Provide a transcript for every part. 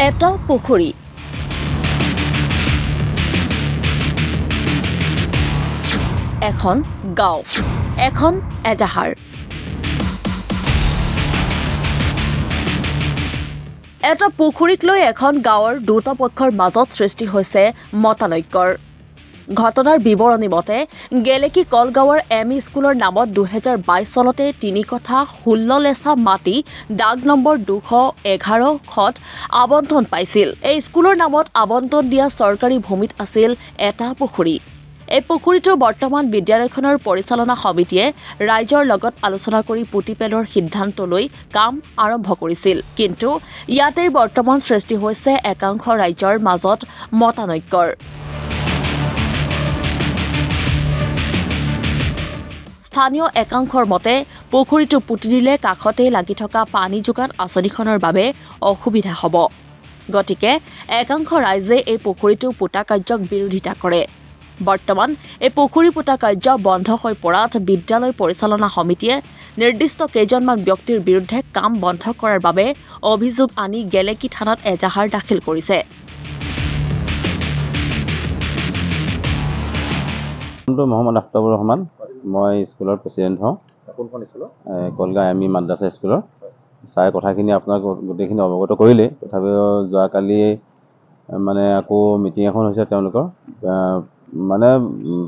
এটা পুখুৰী এখন গাঁও এখন এজাহাৰ এটা পুখুৰীক লৈ এখন গাঁৱৰ দুটা পক্ষৰ মাজত সৃষ্টি হৈছে মতানৈক্যৰ ঘটনাৰ বিৱৰণী মতে গেলেকি কলগাঁৱৰ এমই স্কুলৰ নামত 2022 চনতে 3 কঠা 16 লেছা মাটি ডাগ নম্বৰ 211 খত আবণ্টন পাইছিল এই স্কুলৰ নামত আবণ্টন দিয়া চৰকাৰী ভূমিত আছিল এটা পুখুৰী এই পুখুৰীটো বৰ্তমান বিদ্যালয়খনৰ পৰিচালনা সমিতিয়ে ৰাইজৰ লগত আলোচনা কৰি পুতি পেলোৱাৰ সিদ্ধান্ত লৈ কাম আৰম্ভ কৰিছিল কিন্তু ইয়াতেই বৰ্তমান সৃষ্টি হৈছে একাংশ ৰাইজৰ মাজত মতানৈক্যৰ স্থানীয় একাংশৰ মতে পুখুৰীটো পুতি দিলে কাষতে লাগি থকা পানী যোগান আঁচনিখনৰ বাবে অসুবিধা হ'ব গতিকে একাংশ ৰাইজে এই পুখুৰীটো পুতা কাৰ্যক বিৰোধিতা কৰে বৰ্তমান এই পুখুৰী পুতা কাৰ্য বন্ধ হৈ পৰাত বিদ্যালয় পৰিচালনা সমিতিয়ে নিৰ্দিষ্ট কেইজনমান ব্যক্তিৰ বিৰুদ্ধে কাম বন্ধ কৰাৰ বাবে অভিযোগ আনি গেলেকি থানাত এজাহাৰ দাখিল কৰিছে মোহাম্মদ আফতাবুৰ ৰহমান মই স্কুলৰ প্ৰেচিডেণ্ট হওঁ কোনখন স্কুলৰ কলগাঁও এমই মাদ্ৰাছা স্কুলৰ চাই কথাখিনি আপোনাক গোটেইখিনি অৱগত কৰিলে তথাপিও যোৱাকালি মানে আকৌ মিটিং এখন হৈছে তেওঁলোকৰ মানে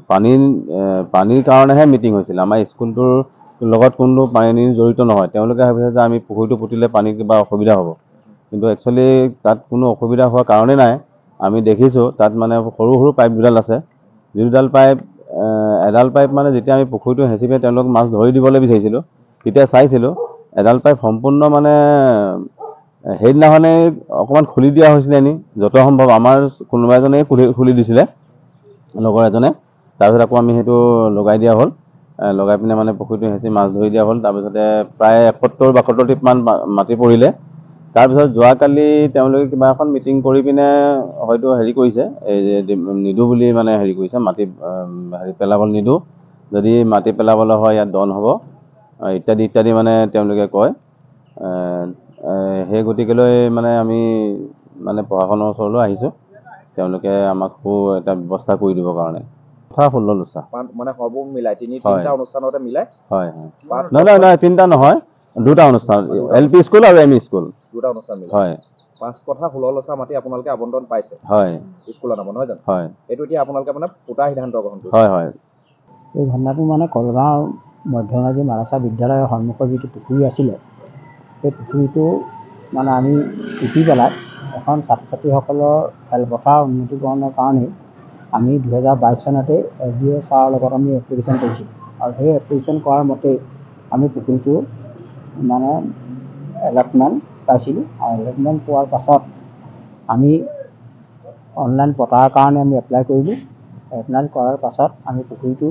পানীৰ কাৰণেহে মিটিং হৈছিল আমাৰ স্কুলটোৰ লগত কোনো পানী জড়িত নহয় তেওঁলোকে ভাবিছে যে আমি পুখুৰীটো পুতিলে পানী কিবা অসুবিধা হ'ব কিন্তু একচুৱেলি তাত কোনো অসুবিধা হোৱাৰ কাৰণে নাই আমি দেখিছোঁ তাত মানে সৰু সৰু পাইপ দুডাল আছে যিডাল পাইপ এডাল পাইপ মানে যেতিয়া আমি পুখুৰীটো হেঁচি পেলাই তেওঁলোকক মাছ ধৰি দিবলৈ বিচাৰিছিলোঁ তেতিয়া চাইছিলোঁ এডাল পাইপ সম্পূৰ্ণ মানে সেইদিনাখনে অকণমান খুলি দিয়া হৈছিলে নি যত সম্ভৱ আমাৰ কোনোবা এজনে খুলি দিছিলে লগৰ এজনে তাৰপিছত আকৌ আমি সেইটো লগাই দিয়া হ'ল লগাই পিনে মানে পুখুৰীটো হেঁচি মাছ ধৰি দিয়া হ'ল তাৰপিছতে প্ৰায় 71-72 মান মাটি পৰিলে তাৰপিছত যোৱাকালি তেওঁলোকে কিবা এখন মিটিং কৰি পিনে হয়তো হেৰি কৰিছে এই যে নিদো বুলি মানে হেৰি কৰিছে মাটি হেৰি পেলাবলৈ নিদো যদি মাটি পেলাবলৈ হয় ইয়াত দন হ'ব ইত্যাদি ইত্যাদি মানে তেওঁলোকে কয় সেই গতিকেলৈ মানে আমি মানে প্ৰশাসনৰ ওচৰলৈ আহিছোঁ তেওঁলোকে আমাক এটা ব্যৱস্থা কৰি দিবৰ কাৰণে কথা 16 লৈছা মানে সৰ্ব মিলাই তিনিটা অনুষ্ঠানতে মিলাই হয় নহয় তিনিটা নহয় দুটা অনুষ্ঠান এলপি স্কুল আৰু এমই স্কুল দুটা অনুষ্ঠান মিলাই হয় 5 কঠা 16 লেছা মাটি আপোনালোকে আবণ্টন পাইছে হয় স্কুলৰ নামত নহয় জানো হয় এইটো এতিয়া আপোনালোকে মানে পুতা সিদ্ধান্ত গ্ৰহণ কৰিছে হয় হয় এই ঘটনাটো মানে কলগাঁও মধ্যমাজি মাদ্ৰাছা বিদ্যালয়ৰ সন্মুখৰ যিটো পুখুৰী আছিলে সেই পুখুৰীটো মানে আমি পুতি পেলাই এখন ছাত্ৰ ছাত্ৰীসকলৰ খেলপথাৰ উন্নতিকৰণৰ কাৰণে আমি 2022 চনতে SDO ছাৰৰ লগত আমি এপ্লিকেশ্যন কৰিছিলোঁ আৰু সেই এপ্লিকেশ্যন কৰাৰ মতে আমি পুখুৰীটো মানে এলটমেণ্ট পাইছিলোঁ আৰু এলটমেণ্ট পোৱাৰ পাছত আমি অনলাইন পতাৰ কাৰণে আমি এপ্লাই কৰিলোঁ এপ্লাই কৰাৰ পাছত আমি পুখুৰীটো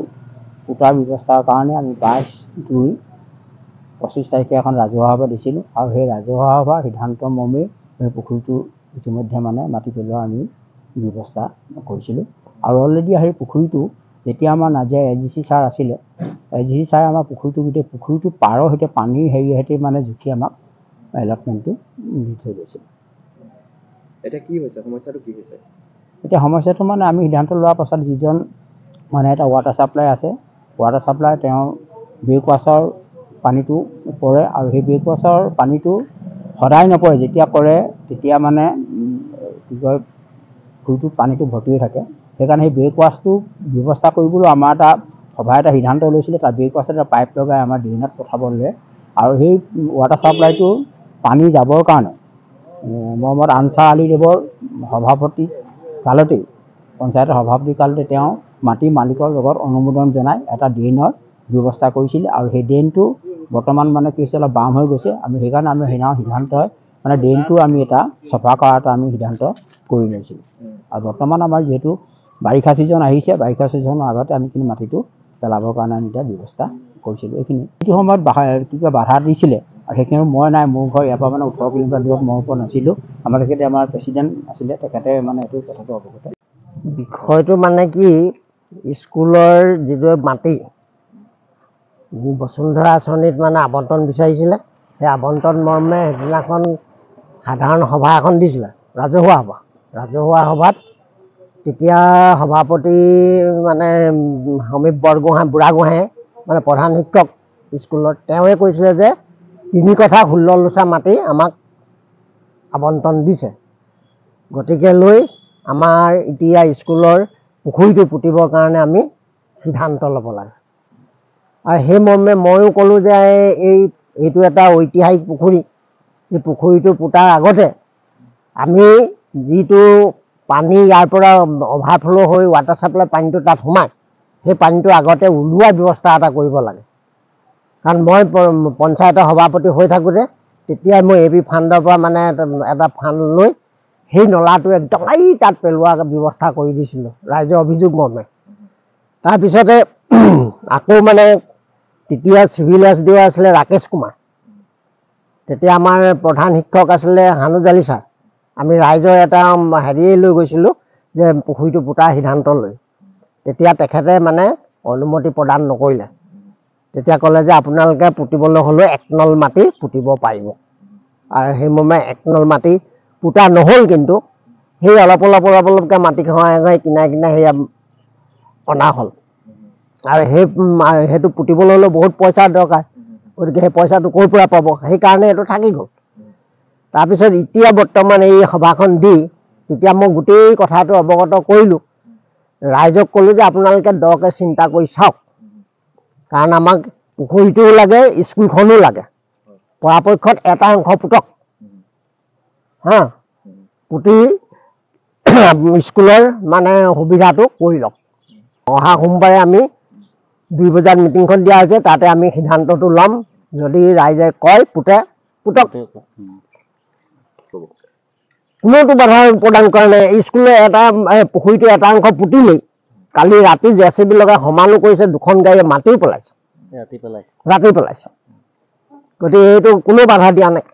পুতাৰ ব্যৱস্থাৰ কাৰণে আমি 22/2/25 তাৰিখে এখন ৰাজহুৱা সভা দিছিলোঁ আৰু সেই ৰাজহুৱা সভাৰ সিদ্ধান্ত মৰ্মে সেই পুখুৰীটো ইতিমধ্যে মানে মাটি পেলোৱাৰ আমি ব্যৱস্থা কৰিছিলোঁ আৰু অলৰেডি সেই পুখুৰীটো যেতিয়া আমাৰ নাজিৰা AGC ছাৰ আছিলে AGC ছাৰে আমাৰ পুখুৰীটো পাৰৰ সৈতে পানীৰ হেৰিহঁতে মানে জুখি আমাক এলটমেণ্টটো দি থৈ গৈছিল এতিয়া কি হৈছে সমস্যাটো কি হৈছে এতিয়া সমস্যাটো মানে আমি সিদ্ধান্ত লোৱাৰ পাছত যিজন মানে এটা ৱাটাৰ ছাপ্লাই আছে ৱাটাৰ ছাপ্লাই তেওঁ বেকৱাছৰ পানীটো পৰে আৰু সেই বেকৱাছৰ পানীটো সদায় নপৰে যেতিয়া কৰে তেতিয়া মানে কি কয় পুখুৰীটোত পানীটো ভৰ্তি হৈ থাকে সেইকাৰণে সেই বেকৱাছটো ব্যৱস্থা কৰিবলৈ আমাৰ এটা সভাই এটা সিদ্ধান্ত লৈছিলে তাৰ বেকৱাছত এটা পাইপ লগাই আমাৰ ড্ৰেইনত পঠাবলৈ আৰু সেই ৱাটাৰ ছাপ্লাইটো পানী যাবৰ কাৰণে মহম্মদ আনছাৰ আলী দেৱৰ সভাপতি কালতেই পঞ্চায়তৰ সভাপতি কালতে তেওঁ মাটি মালিকৰ লগত অনুমোদন জনাই এটা ড্ৰেইনৰ ব্যৱস্থা কৰিছিল আৰু সেই ড্ৰেইনটো বৰ্তমান মানে কি হৈছে অলপ বাম হৈ গৈছে আমি সেইকাৰণে আমি সিদ্ধান্ত হয় মানে ড্ৰেইনটো আমি এটা চফা কৰা এটা আমি সিদ্ধান্ত কৰি লৈছিলোঁ আৰু বৰ্তমান আমাৰ যিহেতু বাৰিষা ছিজন আহিছে বাৰিষা ছিজনৰ আগতে আমি কিন্তু মাটিটো পেলাবৰ কাৰণে আমি এটা ব্যৱস্থা কৰিছিলোঁ এইখিনি এইটো সময়ত কি কয় বাধা দিছিলে আৰু সেইখিনি মই নাই মোৰ ঘৰ ইয়াৰ পৰা মানে 18 কিলোমিটাৰ দূৰত মই ওপৰত নাছিলোঁ আমাৰ তেখেতে আমাৰ প্ৰেচিডেণ্ট আছিলে তেখেতে মানে এইটো কথাটো অৱগত বিষয়টো মানে কি স্কুলৰ যিটো মাটি বসুন্ধৰা আঁচনিত মানে আবণ্টন বিচাৰিছিলে সেই আবণ্টন মৰ্মে সেইদিনাখন সাধাৰণ সভা এখন দিছিলে ৰাজহুৱা সভাত তেতিয়া সভাপতি মানে সমীপ বুঢ়াগোহাঁয়ে মানে প্ৰধান শিক্ষক স্কুলত তেওঁৱে কৈছিলে যে 3 কঠা 16 লোচা মাটি আমাক আবণ্টন দিছে গতিকে লৈ আমাৰ এতিয়া স্কুলৰ পুখুৰীটো পুতিবৰ কাৰণে আমি সিদ্ধান্ত ল'ব লাগে আৰু সেই মৰ্মে ময়ো ক'লোঁ যে এইটো এটা ঐতিহাসিক পুখুৰী এই পুখুৰীটো পুতাৰ আগতে আমি যিটো পানী ইয়াৰ পৰা অভাৰফ্ল' হৈ ৱাটাৰ ছাপ্লাই পানীটো তাত সোমায় সেই পানীটো আগতে ওলোৱাৰ ব্যৱস্থা এটা কৰিব লাগে কাৰণ মই পঞ্চায়তৰ সভাপতি হৈ থাকোঁতে তেতিয়া মই এবি ফাণ্ডৰ পৰা মানে এটা ফাণ্ড লৈ সেই নলাটো একদম তাত পেলোৱাৰ ব্যৱস্থা কৰি দিছিলোঁ ৰাইজৰ অভিযোগ মৰ্মে তাৰপিছতে আকৌ মানে তেতিয়া চিভিল এছডিঅ' আছিলে ৰাকেশ কুমাৰ তেতিয়া আমাৰ প্ৰধান শিক্ষক আছিলে হানুজালি ছাৰ আমি ৰাইজৰ এটা হেৰিয়ে লৈ গৈছিলোঁ যে পুখুৰীটো পুতাৰ সিদ্ধান্ত লৈ তেতিয়া তেখেতে মানে অনুমতি প্ৰদান নকৰিলে তেতিয়া ক'লে যে আপোনালোকে পুতিবলৈ হ'লেও 1 নল মাটি পুতিব পাৰিব আৰু সেই মৰ্মে 1 নল মাটি পুতা নহ'ল কিন্তু সেই অলপকৈ মাটি খহাই কিনাই সেই অনা হ'ল আৰু সেইটো পুতিবলৈ হ'লেও বহুত পইচাৰ দৰকাৰ গতিকে সেই পইচাটো ক'ৰ পৰা পাব সেইকাৰণে এইটো থাকি গ'ল তাৰপিছত এতিয়া বৰ্তমান এই সভাখন দি তেতিয়া মই গোটেই কথাটো অৱগত কৰিলোঁ ৰাইজক ক'লোঁ যে আপোনালোকে দৰকে চিন্তা কৰি চাওক কাৰণ আমাক পুখুৰীটোও লাগে স্কুলখনো লাগে পৰাপক্ষত এটা অংশ পুতক পুতি স্কুলৰ মানে সুবিধাটো কৰি লওক অহা সোমবাৰে আমি 2 বজাত মিটিংখন দিয়া হৈছে তাতে আমি সিদ্ধান্তটো ল'ম যদি ৰাইজে কয় পুতক কোনোটো বাধা প্ৰদান কৰা নাই স্কুলৰ এটা পুখুৰীটো এটা অংশ পুতিলেই কালি ৰাতি জেচিবি লগাই সমানো কৰিছে 2খন গাড়ীয়ে মাটিও পেলাইছে ৰাতি পেলাইছে গতিকে এইটো কোনো বাধা দিয়া নাই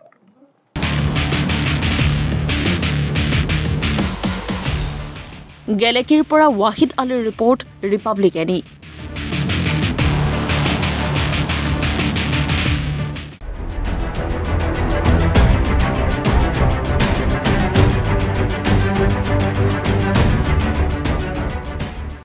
গেলেকীৰ পৰা ৱাহিদ আলীৰ ৰিপৰ্ট ৰিপাব্লিক এনি